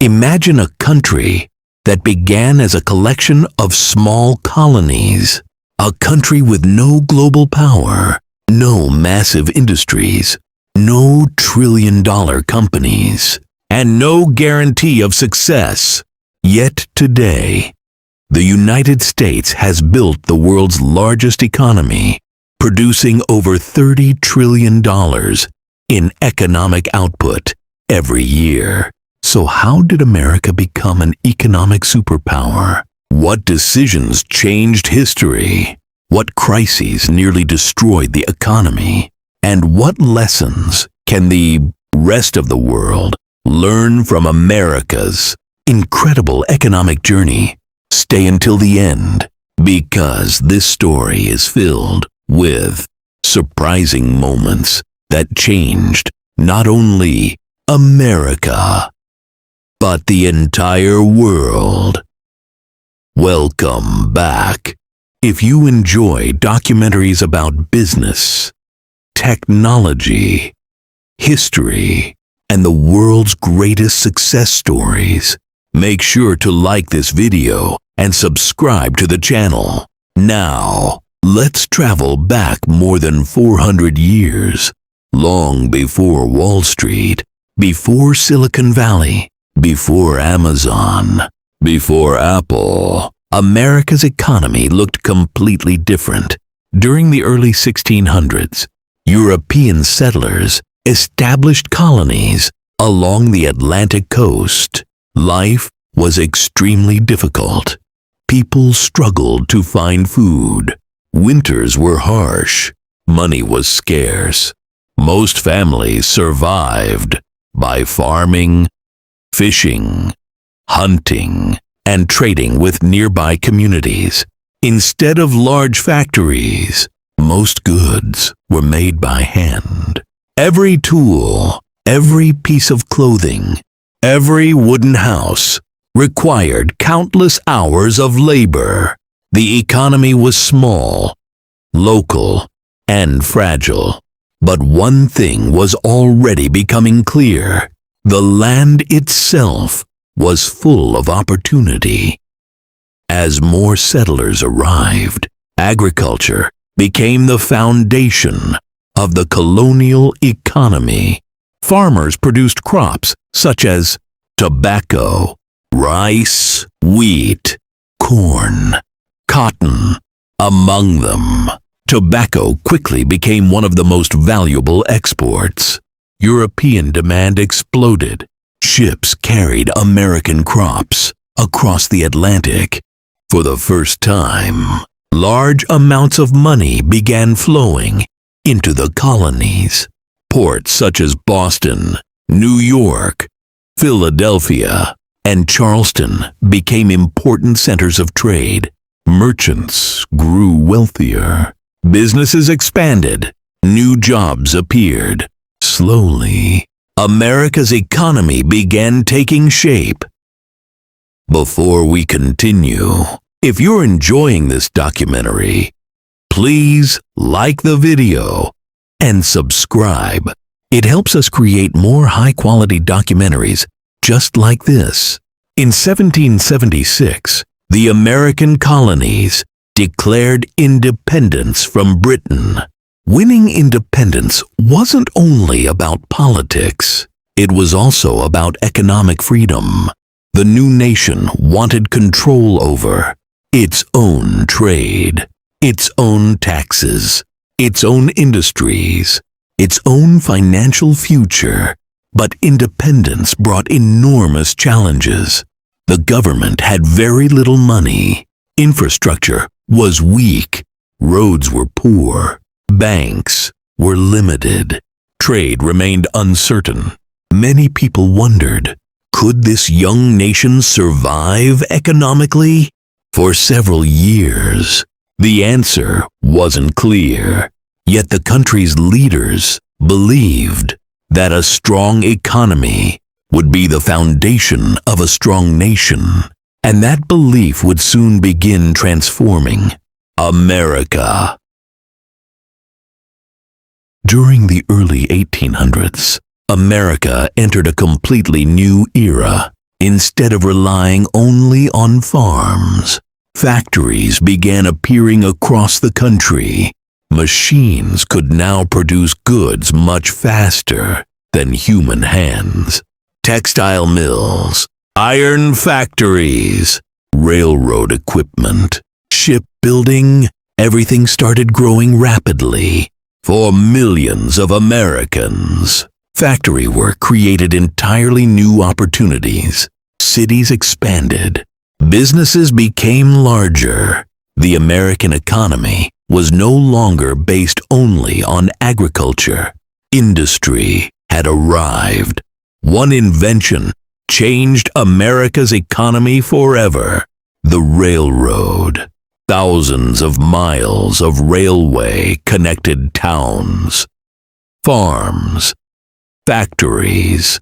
Imagine a country that began as a collection of small colonies, a country with no global power, no massive industries, no trillion-dollar companies, and no guarantee of success. Yet today, the United States has built the world's largest economy, producing over $30 trillion in economic output every year. So how did America become an economic superpower? What decisions changed history? What crises nearly destroyed the economy? And what lessons can the rest of the world learn from America's incredible economic journey? Stay until the end, because this story is filled with surprising moments that changed not only America, but the entire world. Welcome back. If you enjoy documentaries about business, technology, history, and the world's greatest success stories, make sure to like this video and subscribe to the channel. Now, let's travel back more than 400 years, long before Wall Street, before Silicon Valley, before Amazon, before Apple. America's economy looked completely different. During the early 1600s, European settlers established colonies along the Atlantic coast. Life was extremely difficult. People struggled to find food. Winters were harsh. Money was scarce. Most families survived by farming, fishing, hunting, and trading with nearby communities. Instead of large factories, most goods were made by hand. Every tool, every piece of clothing, every wooden house required countless hours of labor. The economy was small, local, and fragile. But one thing was already becoming clear. The land itself was full of opportunity. As more settlers arrived, agriculture became the foundation of the colonial economy. Farmers produced crops such as tobacco, rice, wheat, corn, cotton. Among them, tobacco quickly became one of the most valuable exports. European demand exploded. Ships carried American crops across the Atlantic. For the first time, large amounts of money began flowing into the colonies. Ports such as Boston, New York, Philadelphia, and Charleston became important centers of trade. Merchants grew wealthier. Businesses expanded. New jobs appeared. Slowly, America's economy began taking shape. Before we continue, if you're enjoying this documentary, please like the video and subscribe. It helps us create more high-quality documentaries just like this. In 1776, the American colonies declared independence from Britain. Winning independence wasn't only about politics. It was also about economic freedom. The new nation wanted control over its own trade, its own taxes, its own industries, its own financial future. But independence brought enormous challenges. The government had very little money. Infrastructure was weak. Roads were poor. Banks were limited. Trade remained uncertain. Many people wondered, could this young nation survive economically? For several years, the answer wasn't clear. Yet the country's leaders believed that a strong economy would be the foundation of a strong nation, and that belief would soon begin transforming America. During the early 1800s, America entered a completely new era. Instead of relying only on farms, factories began appearing across the country. Machines could now produce goods much faster than human hands. Textile mills, iron factories, railroad equipment, shipbuilding, everything started growing rapidly for millions of Americans. Factory work created entirely new opportunities. Cities expanded. Businesses became larger. The American economy was no longer based only on agriculture. Industry had arrived. One invention changed America's economy forever: the railroad. Thousands of miles of railway connected towns, farms, factories,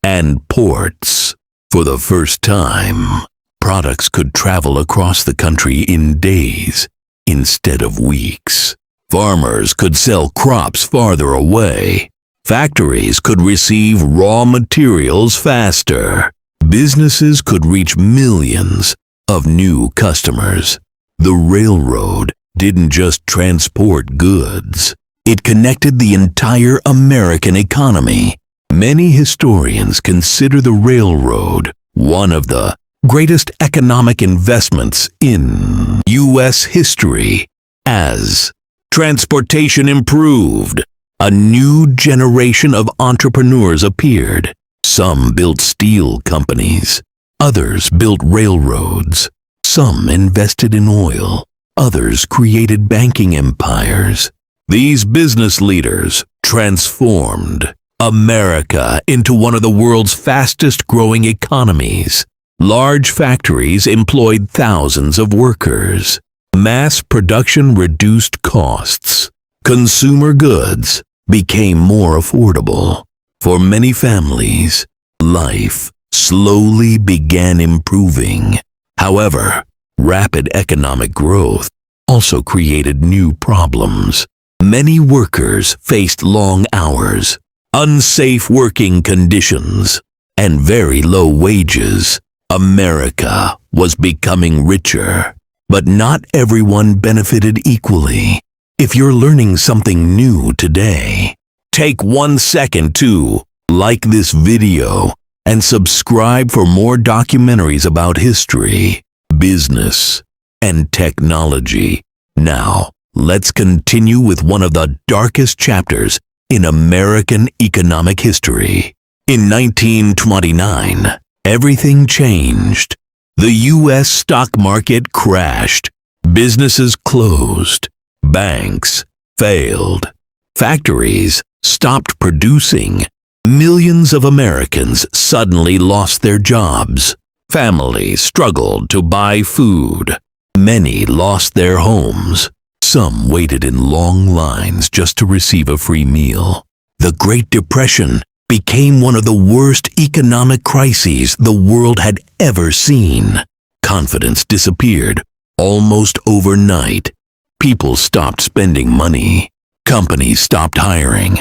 and ports. For the first time, products could travel across the country in days instead of weeks. Farmers could sell crops farther away. Factories could receive raw materials faster. Businesses could reach millions of new customers. The railroad didn't just transport goods. It connected the entire American economy. Many historians consider the railroad one of the greatest economic investments in U.S. history. As transportation improved, a new generation of entrepreneurs appeared. Some built steel companies. Others built railroads. Some invested in oil. Others created banking empires. These business leaders transformed America into one of the world's fastest-growing economies. Large factories employed thousands of workers. Mass production reduced costs. Consumer goods became more affordable. For many families, life slowly began improving. However, rapid economic growth also created new problems. Many workers faced long hours, unsafe working conditions, and very low wages. America was becoming richer, but not everyone benefited equally. If you're learning something new today, take 1 second to like this video and subscribe for more documentaries about history, business, and technology. Now, let's continue with one of the darkest chapters in American economic history. In 1929, everything changed. The U.S. stock market crashed. Businesses closed. Banks failed. Factories stopped producing. Millions of Americans suddenly lost their jobs. Families struggled to buy food. Many lost their homes. Some waited in long lines just to receive a free meal. The Great Depression became one of the worst economic crises the world had ever seen. Confidence disappeared almost overnight. People stopped spending money. Companies stopped hiring.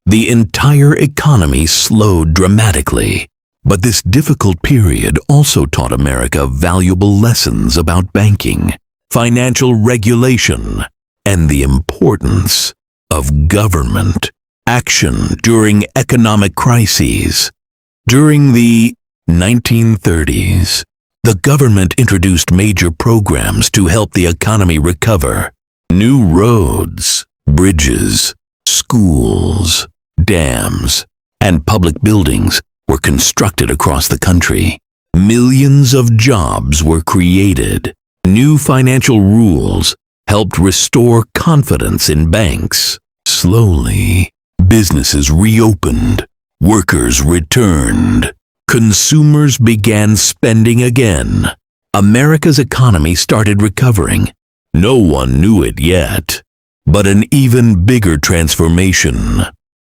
The entire economy slowed dramatically. But this difficult period also taught America valuable lessons about banking, financial regulation, and the importance of government action during economic crises. During the 1930s, the government introduced major programs to help the economy recover. New roads, bridges, schools, dams, and public buildings were constructed across the country. Millions of jobs were created. New financial rules helped restore confidence in banks. Slowly, businesses reopened. Workers returned. Consumers began spending again. America's economy started recovering. No one knew it yet, but an even bigger transformation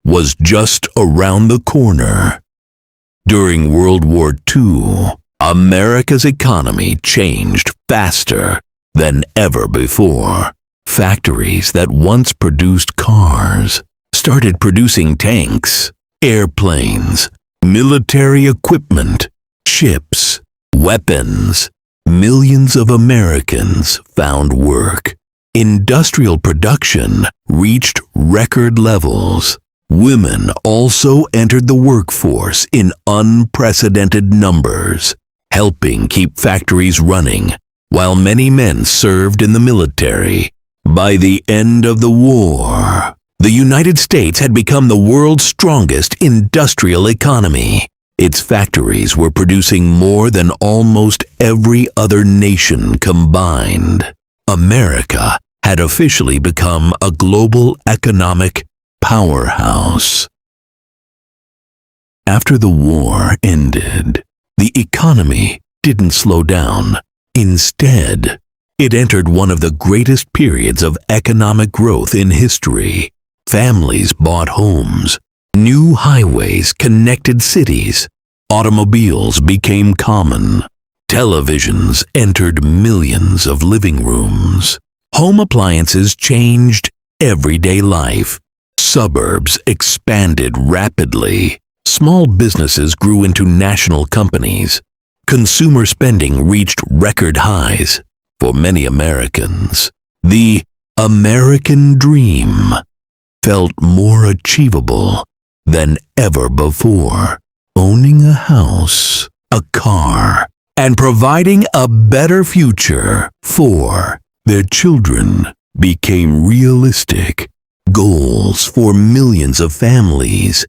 was just around the corner. During World War II, America's economy changed faster than ever before. Factories that once produced cars started producing tanks, airplanes, military equipment, ships, chips, weapons. Millions of Americans found work. Industrial production reached record levels. Women also entered the workforce in unprecedented numbers, helping keep factories running, while many men served in the military. By the end of the war, the United States had become the world's strongest industrial economy. Its factories were producing more than almost every other nation combined. America had officially become a global economic powerhouse. After the war ended, the economy didn't slow down. Instead, it entered one of the greatest periods of economic growth in history. Families bought homes. New highways connected cities. Automobiles became common. Televisions entered millions of living rooms. Home appliances changed everyday life. Suburbs expanded rapidly. Small businesses grew into national companies. Consumer spending reached record highs. For many Americans, the American dream felt more achievable than ever before. Owning a house, a car, and providing a better future for their children became realistic goals for millions of families.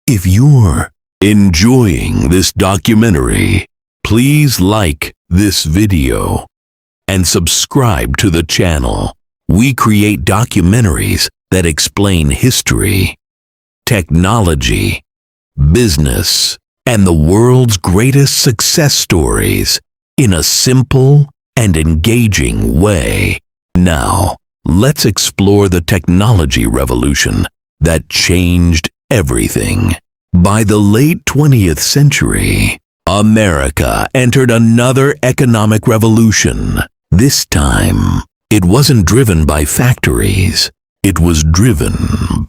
If you're enjoying this documentary, please like this video and subscribe to the channel. We create documentaries that explain history, technology, business, and the world's greatest success stories in a simple and engaging way. Now, let's explore the technology revolution that changed everything. By the late 20th century, America entered another economic revolution. This time, it wasn't driven by factories. It was driven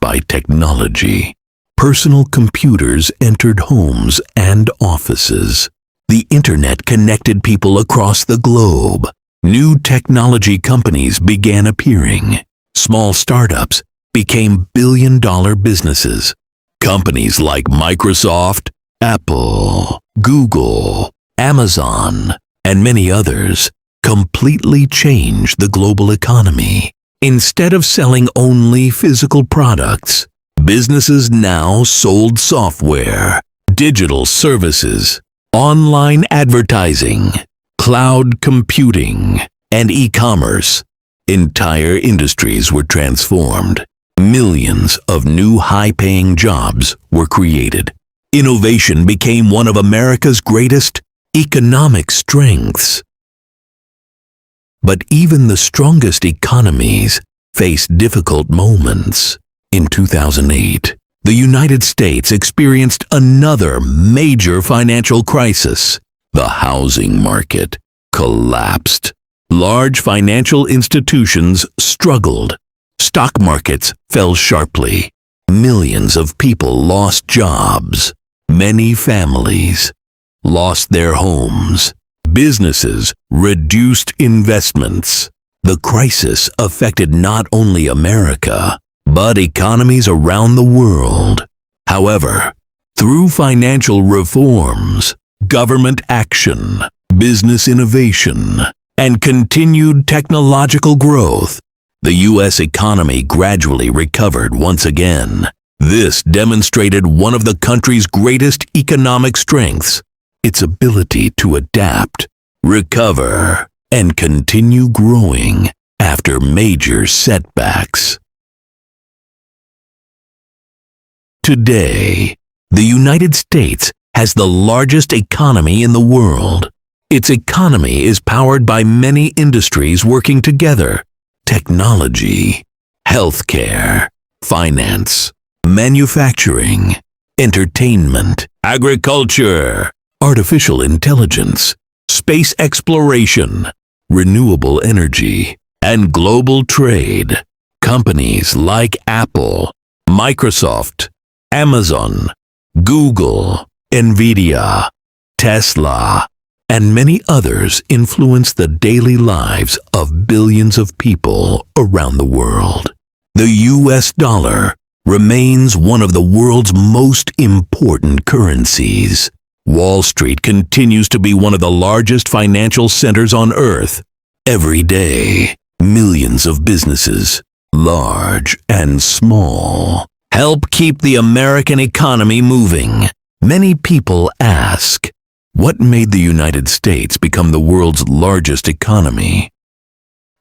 by technology. Personal computers entered homes and offices. The internet connected people across the globe. New technology companies began appearing. Small startups became billion-dollar businesses. Companies like Microsoft, Apple, Google, Amazon, and many others completely changed the global economy. Instead of selling only physical products, businesses now sold software, digital services, online advertising, cloud computing, and e-commerce. Entire industries were transformed. Millions of new high-paying jobs were created. Innovation became one of America's greatest economic strengths. But even the strongest economies faced difficult moments. In 2008, the United States experienced another major financial crisis. The housing market collapsed. Large financial institutions struggled. Stock markets fell sharply. Millions of people lost jobs. Many families lost their homes. Businesses reduced investments. The crisis affected not only America, but economies around the world. However, through financial reforms, government action, business innovation, and continued technological growth, the U.S. economy gradually recovered once again. This demonstrated one of the country's greatest economic strengths, its ability to adapt, recover, and continue growing after major setbacks. Today, the United States has the largest economy in the world. Its economy is powered by many industries working together: technology, healthcare, finance, manufacturing, entertainment, agriculture, artificial intelligence, space exploration, renewable energy, and global trade. Companies like Apple, Microsoft, Amazon, Google, Nvidia, Tesla, and many others influence the daily lives of billions of people around the world. The US dollar remains one of the world's most important currencies. Wall Street continues to be one of the largest financial centers on Earth. Every day, millions of businesses, large and small, help keep the American economy moving. Many people ask, what made the United States become the world's largest economy?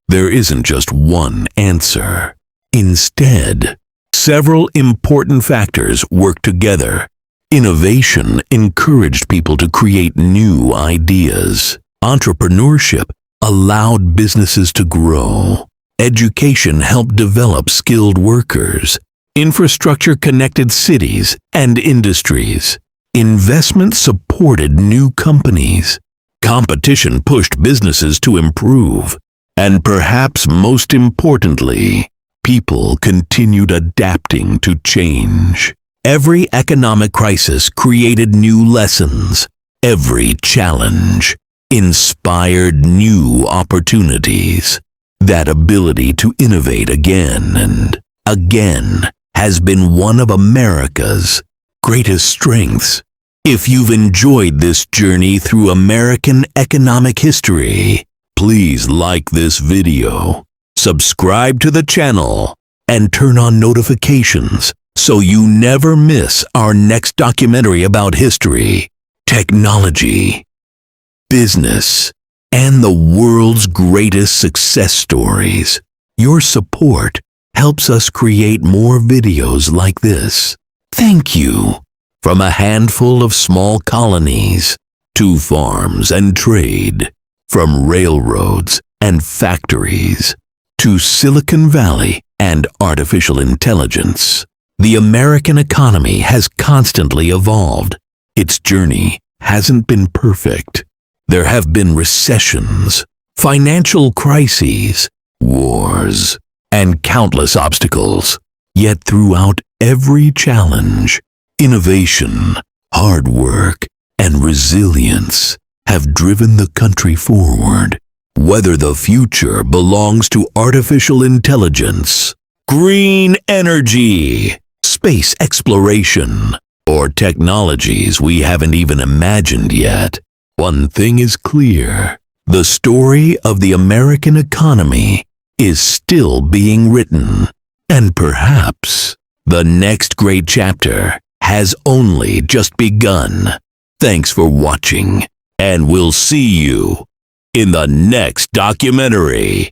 There isn't just one answer. Instead, several important factors work together. Innovation encouraged people to create new ideas. Entrepreneurship allowed businesses to grow. Education helped develop skilled workers. Infrastructure connected cities and industries. Investment supported new companies. Competition pushed businesses to improve. And perhaps most importantly, people continued adapting to change. Every economic crisis created new lessons. Every challenge inspired new opportunities. That ability to innovate again and again has been one of America's greatest strengths. If you've enjoyed this journey through American economic history, please like this video, subscribe to the channel, and turn on notifications so you never miss our next documentary about history, technology, business, and the world's greatest success stories. Your support helps us create more videos like this. Thank you. From a handful of small colonies to farms and trade, from railroads and factories to Silicon Valley and artificial intelligence, the American economy has constantly evolved. Its journey hasn't been perfect. There have been recessions, financial crises, wars, and countless obstacles. Yet throughout every challenge, innovation, hard work, and resilience have driven the country forward. Whether the future belongs to artificial intelligence, green energy, space exploration, or technologies we haven't even imagined yet, one thing is clear: the story of the American economy is still being written, and perhaps the next great chapter has only just begun. Thanks for watching, and we'll see you in the next documentary.